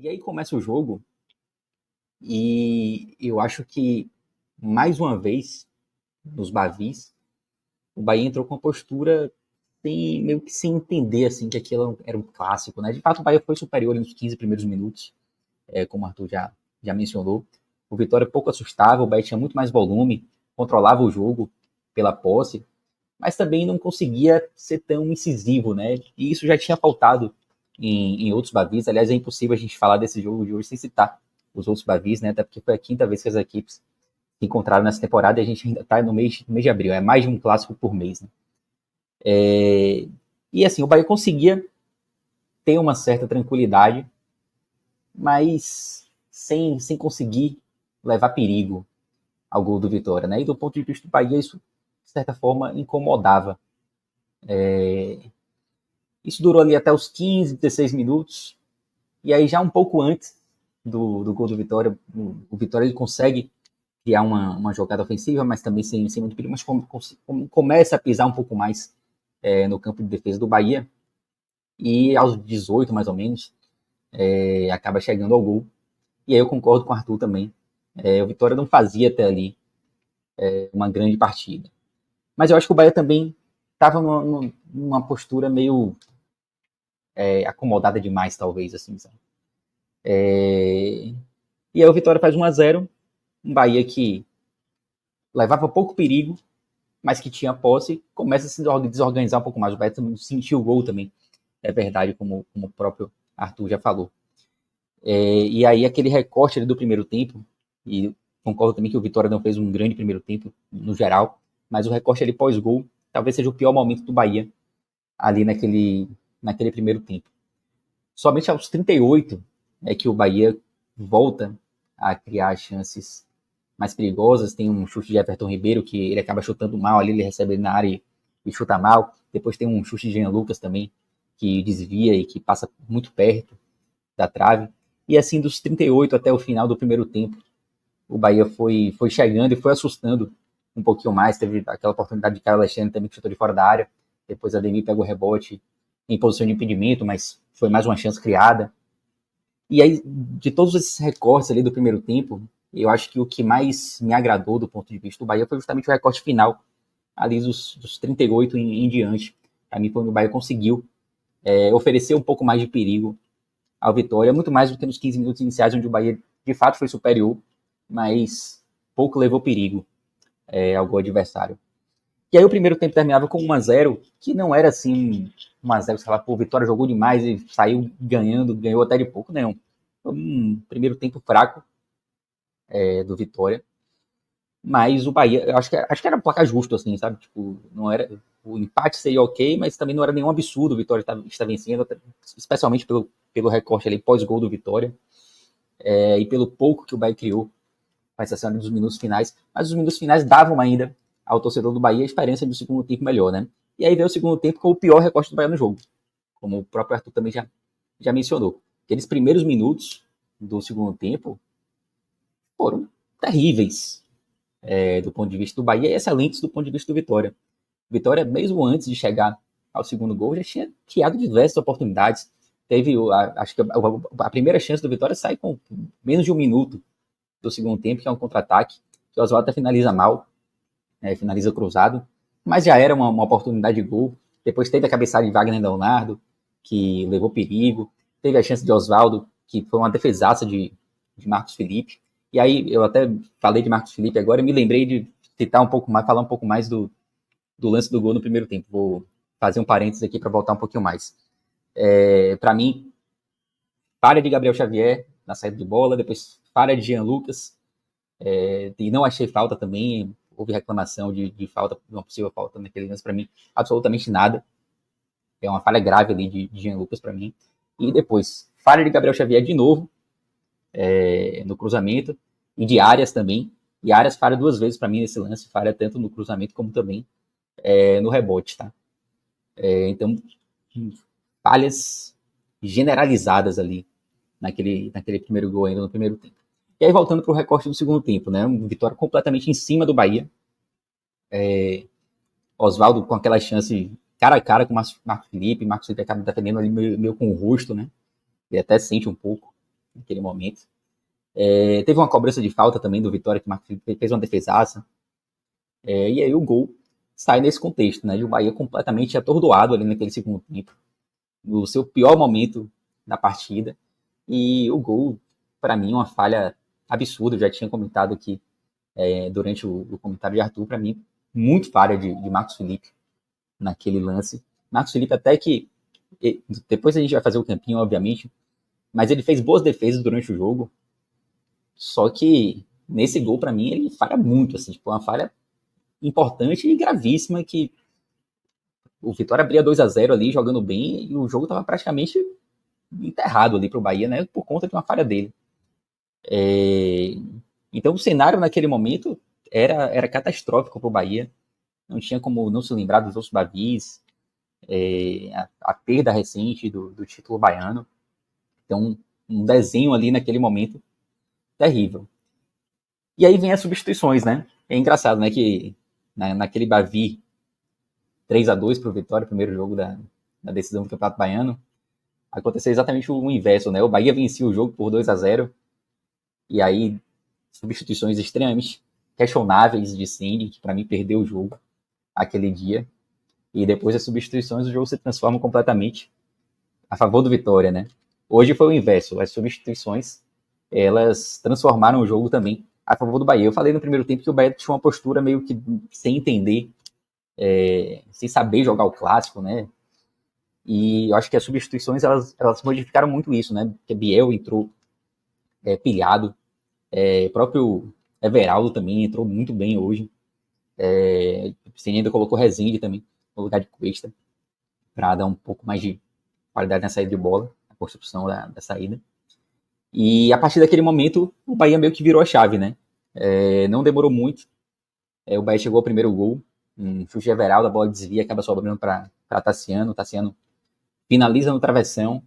E aí começa o jogo e eu acho que, mais uma vez, nos Bavis, o Bahia entrou com uma postura meio que sem entender assim, que aquilo era um clássico. Né? De fato, o Bahia foi superior nos 15 primeiros minutos, como o Arthur já mencionou. O Vitória pouco assustava, o Bahia tinha muito mais volume, controlava o jogo pela posse, mas também não conseguia ser tão incisivo, né? E isso já tinha faltado em outros Bavis. Aliás, é impossível a gente falar desse jogo de hoje sem citar os outros Bavis, né? Até porque foi a quinta vez que as equipes se encontraram nessa temporada e a gente ainda está no mês de abril. É mais de um clássico por mês, né? E assim, o Bahia conseguia ter uma certa tranquilidade, mas sem conseguir levar perigo ao gol do Vitória, né? E do ponto de vista do Bahia, isso, de certa forma, incomodava. Isso durou ali até os 15, 16 minutos, e aí já um pouco antes do gol do Vitória, o Vitória ele consegue criar uma jogada ofensiva, mas também sem muito perigo, mas começa a pisar um pouco mais no campo de defesa do Bahia, e aos 18 mais ou menos, acaba chegando ao gol. E aí eu concordo com o Arthur também. O Vitória não fazia até ali uma grande partida. Mas eu acho que o Bahia também estava numa postura meio acomodada demais, talvez, assim, sabe? E aí o Vitória faz 1-0, um Bahia que levava pouco perigo, mas que tinha posse, começa a se desorganizar um pouco mais. O Bahia também sentiu o gol também, é verdade, como o próprio Arthur já falou. E aí aquele recorte ali do primeiro tempo, e concordo também que o Vitória não fez um grande primeiro tempo, no geral, mas o recorte ali pós-gol talvez seja o pior momento do Bahia ali naquele primeiro tempo. Somente aos 38 é que o Bahia volta a criar chances mais perigosas. Tem um chute de Everton Ribeiro, que ele acaba chutando mal ali, ele recebe na área e chuta mal. Depois tem um chute de Jean Lucas também, que desvia e que passa muito perto da trave. E assim, dos 38 até o final do primeiro tempo, o Bahia foi chegando e foi assustando um pouquinho mais. Teve aquela oportunidade de Caio Alexandre também, que chutou de fora da área. Depois a Ademir pega o rebote em posição de impedimento, mas foi mais uma chance criada. E aí, de todos esses recortes ali do primeiro tempo, eu acho que o que mais me agradou do ponto de vista do Bahia foi justamente o recorte final, ali dos 38 em diante. Para mim, foi onde o Bahia conseguiu oferecer um pouco mais de perigo ao Vitória, muito mais do que nos 15 minutos iniciais, onde o Bahia de fato foi superior, mas pouco levou perigo ao gol adversário. E aí o primeiro tempo terminava com 1-0, que não era assim 1-0, sei lá, pô, Vitória jogou demais e saiu ganhando, ganhou até de pouco, não. Foi um primeiro tempo fraco do Vitória, mas o Bahia, eu acho que era um placar justo, assim, sabe? Tipo, não era, o empate seria ok, mas também não era nenhum absurdo, o Vitória está vencendo, especialmente pelo recorte ali pós-gol do Vitória, e pelo pouco que o Bahia criou, com exceção dos minutos finais, mas os minutos finais davam ainda ao torcedor do Bahia a experiência do segundo tempo melhor, né? E aí veio o segundo tempo com o pior recorte do Bahia no jogo, como o próprio Arthur também já mencionou. Aqueles primeiros minutos do segundo tempo foram terríveis do ponto de vista do Bahia e excelentes do ponto de vista do Vitória. O Vitória, mesmo antes de chegar ao segundo gol, já tinha criado diversas oportunidades. Teve, acho que a primeira chance do Vitória sai com menos de um minuto do segundo tempo, que é um contra-ataque, que o Oswaldo até finaliza mal, finaliza cruzado, mas já era uma oportunidade de gol. Depois teve a cabeçada de Wagner Leonardo, que levou perigo. Teve a chance de Oswaldo, que foi uma defesaça de Marcos Felipe. E aí, eu até falei de Marcos Felipe agora e me lembrei de citar um pouco mais, falar um pouco mais do lance do gol no primeiro tempo. Vou fazer um parênteses aqui para voltar um pouquinho mais. Para mim, falha de Gabriel Xavier na saída de bola, depois falha de Jean Lucas, e não achei falta também, houve reclamação de falta, de uma possível falta naquele lance, para mim, absolutamente nada. É uma falha grave ali de Jean Lucas para mim. E depois, falha de Gabriel Xavier de novo, no cruzamento, e de Arias também. E Arias falha duas vezes para mim nesse lance, falha tanto no cruzamento como também no rebote, tá? Então, falhas generalizadas ali naquele primeiro gol ainda no primeiro tempo. E aí, voltando para o recorte do segundo tempo, né? Uma vitória completamente em cima do Bahia. Oswaldo com aquela chance cara a cara com o Marcos Felipe acaba defendendo ali meio com o rosto, né? Ele até sente um pouco. naquele momento. Teve uma cobrança de falta também do Vitória, que o Marcos Felipe fez uma defesaça. E aí o gol sai nesse contexto, né? E o Bahia completamente atordoado ali naquele segundo tempo, no seu pior momento da partida. E o gol, para mim, uma falha absurda. Eu já tinha comentado aqui durante o comentário de Arthur, para mim, muito falha de Marcos Felipe naquele lance. Marcos Felipe até que, depois a gente vai fazer o campinho, obviamente, mas ele fez boas defesas durante o jogo, só que nesse gol, para mim, ele falha muito, assim, tipo, uma falha importante e gravíssima, que o Vitória abria 2-0 ali, jogando bem, e o jogo estava praticamente enterrado ali para o Bahia, né, por conta de uma falha dele. Então o cenário naquele momento era catastrófico para o Bahia, não tinha como não se lembrar dos outros Bavis, a perda recente do título baiano, então um desenho ali naquele momento terrível. E aí vem as substituições, né? É engraçado, né, que naquele Bavi 3-2 para o Vitória, primeiro jogo da decisão do Campeonato Baiano, aconteceu exatamente o inverso, né? O Bahia vencia o jogo por 2-0, e aí substituições extremamente questionáveis de Ceni, que para mim perdeu o jogo aquele dia, e depois das substituições o jogo se transforma completamente a favor do Vitória, né? Hoje foi o inverso, as substituições, elas transformaram o jogo também a favor do Bahia. Eu falei no primeiro tempo que o Bahia tinha uma postura meio que sem entender, sem saber jogar o clássico, né? E eu acho que as substituições, elas modificaram muito isso, né? Porque Biel entrou pilhado, o próprio Everaldo também entrou muito bem hoje. Você ainda colocou Rezende também no lugar de Cuesta, para dar um pouco mais de qualidade na saída de bola, na construção da saída. E a partir daquele momento, o Bahia meio que virou a chave, né? Não demorou muito. O Bahia chegou ao primeiro gol, um chute de Everaldo, a bola desvia, acaba sobrando para Tassiano. Tassiano finaliza no travessão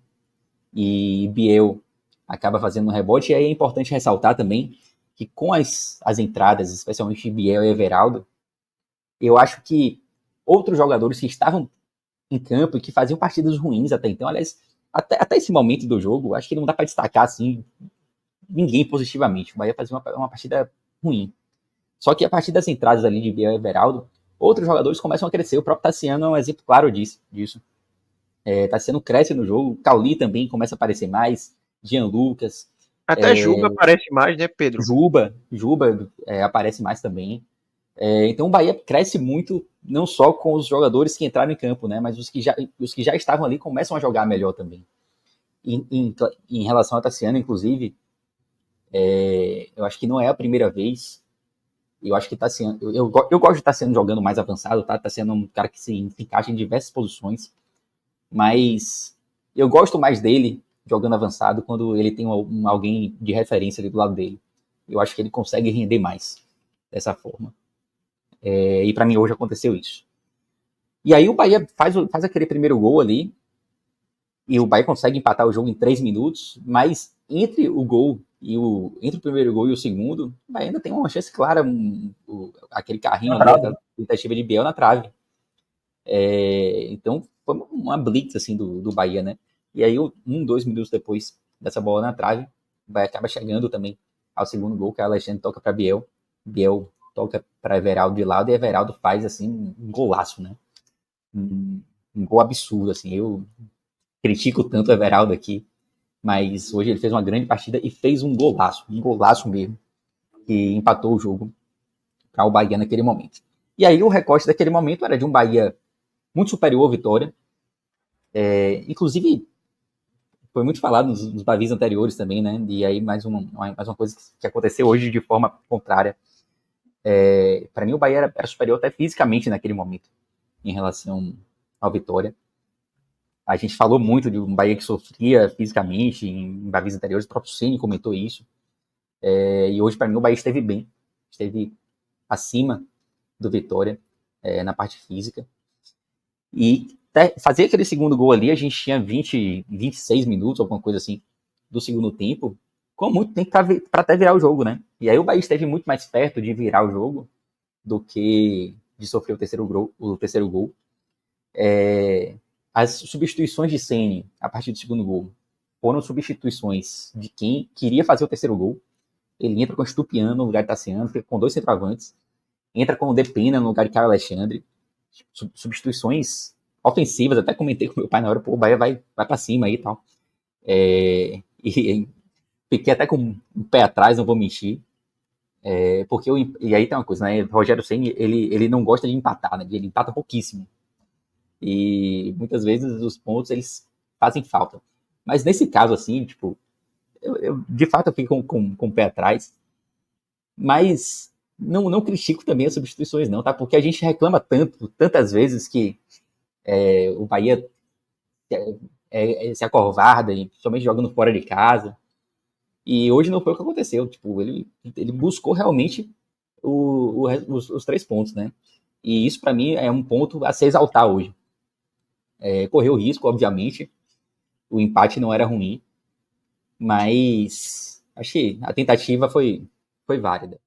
e Biel acaba fazendo um rebote. E aí é importante ressaltar também que com as entradas, especialmente Biel e Everaldo, eu acho que outros jogadores que estavam em campo e que faziam partidas ruins até então, aliás, até esse momento do jogo, acho que não dá para destacar assim ninguém positivamente. O Bahia fazia uma partida ruim. Só que a partir das entradas ali de Biel e Everaldo, outros jogadores começam a crescer. O próprio Tassiano é um exemplo claro disso. Tassiano cresce no jogo, Cauli também começa a aparecer mais, Jean Lucas, Até Juba aparece mais, né, Pedro? Juba aparece mais também. Então o Bahia cresce muito, não só com os jogadores que entraram em campo, né, mas os que já estavam ali começam a jogar melhor também. Em relação a Tassiano, inclusive, eu acho que não é a primeira vez. Eu acho que Tassiano, eu gosto de Tassiano jogando mais avançado, tá? Tassiano é um cara que se encaixa em diversas posições, mas eu gosto mais dele jogando avançado quando ele tem alguém de referência ali do lado dele. Eu acho que ele consegue render mais dessa forma. E para mim hoje aconteceu isso. E aí o Bahia faz aquele primeiro gol ali, e o Bahia consegue empatar o jogo em 3 minutos, mas entre o primeiro gol e o segundo, o Bahia ainda tem uma chance clara, aquele carrinho ali, aquela tentativa de Biel na trave. Então foi uma blitz assim do Bahia, né? E aí 2 minutos depois dessa bola na trave, o Bahia acaba chegando também ao segundo gol, que a Alexandre toca para Biel. Biel toca para Everaldo de lado, e Everaldo faz assim um golaço, né? Um gol absurdo, assim. Eu critico tanto o Everaldo aqui, mas hoje ele fez uma grande partida e fez um golaço mesmo, que empatou o jogo para o Bahia naquele momento. E aí o recorte daquele momento era de um Bahia muito superior à Vitória. Inclusive, foi muito falado nos Bavis anteriores também, né? E aí mais uma coisa que aconteceu hoje de forma contrária. Para mim o Bahia era superior até fisicamente naquele momento, em relação ao Vitória. A gente falou muito de um Bahia que sofria fisicamente em Bavis anteriores, o próprio Ceni comentou isso. E hoje, para mim, o Bahia esteve acima do Vitória na parte física. E fazer aquele segundo gol ali, a gente tinha 26 minutos, alguma coisa assim, do segundo tempo, com muito tempo para até virar o jogo, né? E aí o Bahia esteve muito mais perto de virar o jogo do que de sofrer o terceiro gol. As substituições de Ceni a partir do segundo gol foram substituições de quem queria fazer o terceiro gol. Ele entra com o Estupiano no lugar de Tassiano, fica com 2 centroavantes. Entra com o Depena no lugar de Caio Alexandre. Substituições ofensivas, até comentei com meu pai na hora, pô, o Bahia vai pra cima aí e tal. E fiquei até com o pé atrás, não vou mentir. Porque e aí tem uma coisa, né? O Rogério Ceni, ele não gosta de empatar, né? Ele empata pouquíssimo. E muitas vezes os pontos eles fazem falta. Mas nesse caso, assim, tipo, de fato eu fico com o pé atrás. Mas não critico também as substituições, não, tá? Porque a gente reclama tantas vezes que o Bahia se acovarda, principalmente jogando fora de casa. E hoje não foi o que aconteceu. Tipo, ele buscou realmente os 3 pontos, né? E isso, para mim, é um ponto a se exaltar hoje. Correu risco, obviamente. O empate não era ruim. Mas achei a tentativa foi válida.